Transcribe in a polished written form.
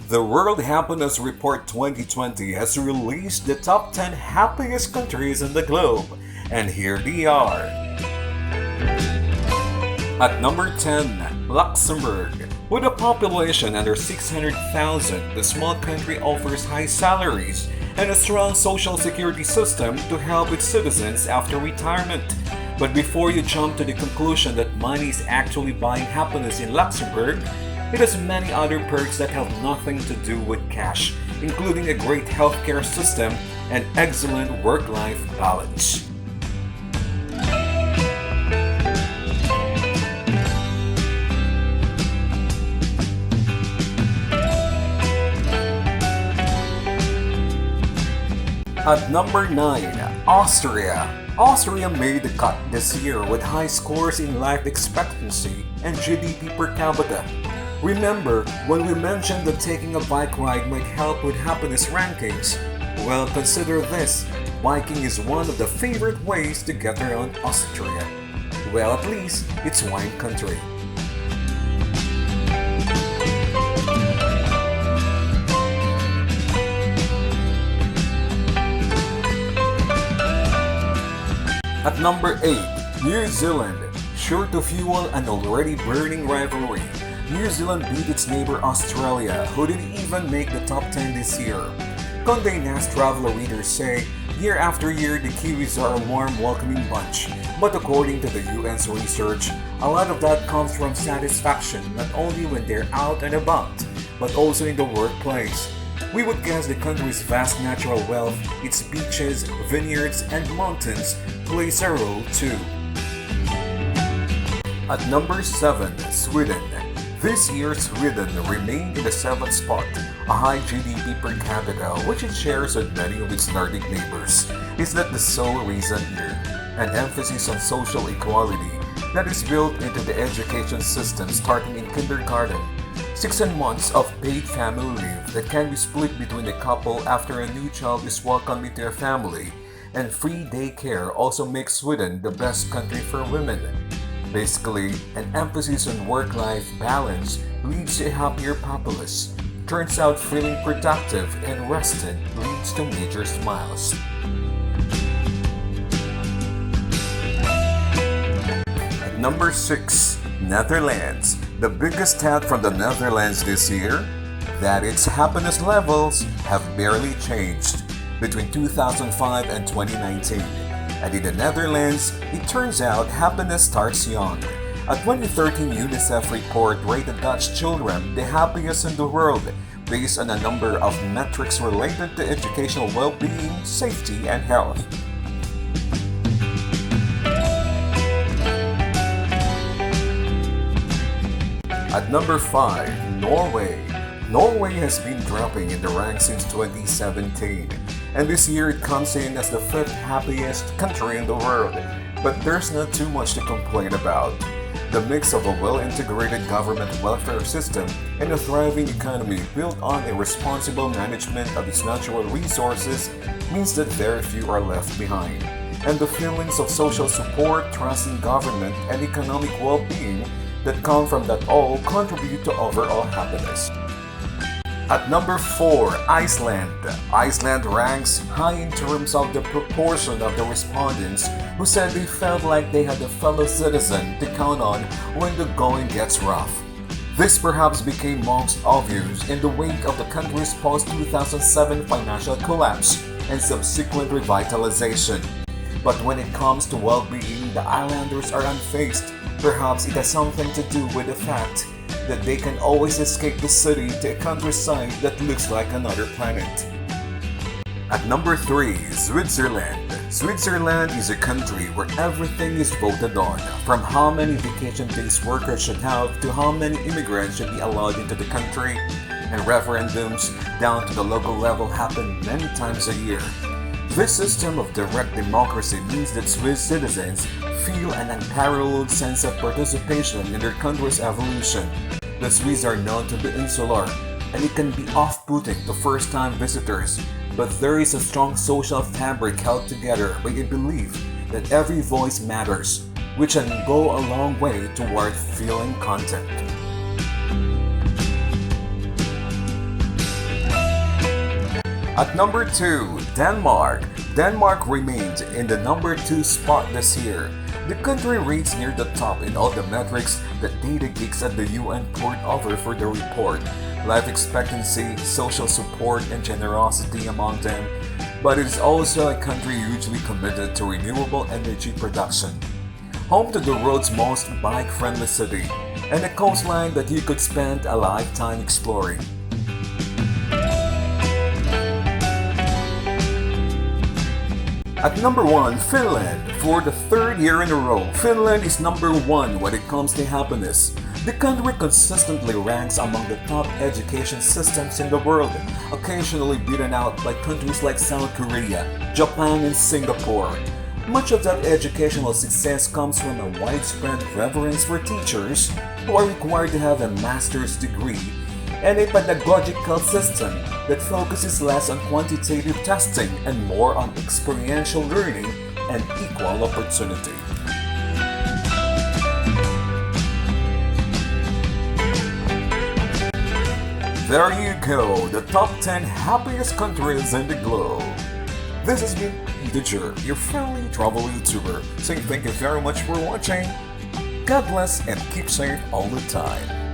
The World Happiness Report 2020 has released the top 10 happiest countries in the globe, and here they are. At number 10, Luxembourg. With a population under 600,000, the small country offers high salaries and a strong social security system to help its citizens after retirement. But before you jump to the conclusion that money is actually buying happiness in Luxembourg, it has many other perks that have nothing to do with cash, including a great healthcare system and excellent work-life balance. At number 9, Austria. Austria made the cut this year with high scores in life expectancy and GDP per capita. Remember when we mentioned that taking a bike ride might help with happiness rankings? Well, consider this. Biking is one of the favorite ways to get around Austria. Well, at least it's wine country. At number 8, New Zealand. Sure to fuel an already burning rivalry, New Zealand beat its neighbor Australia, who didn't even make the top 10 this year. Condé Nast Traveler readers say, year after year the Kiwis are a warm, welcoming bunch. But according to the UN's research, a lot of that comes from satisfaction not only when they're out and about, but also in the workplace. We would guess the country's vast natural wealth, its beaches, vineyards, and mountains plays a role too. At number 7, Sweden. This year, Sweden remained in the 7th spot, a high GDP per capita which it shares with many of its Nordic neighbors. Is that the sole reason here? An emphasis on social equality that is built into the education system starting in kindergarten. 16 months of paid family leave that can be split between the couple after a new child is welcomed into a family, and free daycare also makes Sweden the best country for women. Basically, an emphasis on work-life balance leads to a happier populace. Turns out feeling productive and rested leads to major smiles. At number 6, Netherlands. The biggest stat from the Netherlands this year, that its happiness levels have barely changed between 2005 and 2019. And in the Netherlands, it turns out happiness starts young. A 2013 UNICEF report rated Dutch children the happiest in the world based on a number of metrics related to educational well-being, safety, and health. At number 5, Norway. Norway has been dropping in the ranks since 2017, and this year it comes in as the 5th happiest country in the world. But there's not too much to complain about. The mix of a well-integrated government welfare system and a thriving economy built on a responsible management of its natural resources means that very few are left behind. And the feelings of social support, trust in government, and economic well-being that come from that all contribute to overall happiness. At number 4, Iceland. Iceland ranks high in terms of the proportion of the respondents who said they felt like they had a fellow citizen to count on when the going gets rough. This perhaps became most obvious in the wake of the country's post-2007 financial collapse and subsequent revitalization. But when it comes to well-being, the islanders are unfazed. Perhaps it has something to do with the fact that they can always escape the city to a countryside that looks like another planet. At number 3, Switzerland. Switzerland is a country where everything is voted on, from how many vacation days workers should have to how many immigrants should be allowed into the country, and referendums down to the local level happen many times a year. This system of direct democracy means that Swiss citizens feel an unparalleled sense of participation in their country's evolution. The Swiss are known to be insular, and it can be off-putting to first-time visitors, but there is a strong social fabric held together by a belief that every voice matters, which can go a long way toward feeling content. At number 2, Denmark. Denmark remained in the number 2 spot this year. The country rates near the top in all the metrics that data geeks at the UN poured over for the report. Life expectancy, social support, and generosity among them. But it is also a country hugely committed to renewable energy production. Home to the world's most bike-friendly city, and a coastline that you could spend a lifetime exploring. At number 1, Finland. For the third year in a row, Finland is number 1 when it comes to happiness. The country consistently ranks among the top education systems in the world, occasionally beaten out by countries like South Korea, Japan, and Singapore. Much of that educational success comes from a widespread reverence for teachers who are required to have a master's degree and a pedagogical system that focuses less on quantitative testing and more on experiential learning and equal opportunity. There you go, the top 10 happiest countries in the globe. This has been Peter, your friendly travel YouTuber, saying thank you very much for watching. God bless and keep safe all the time.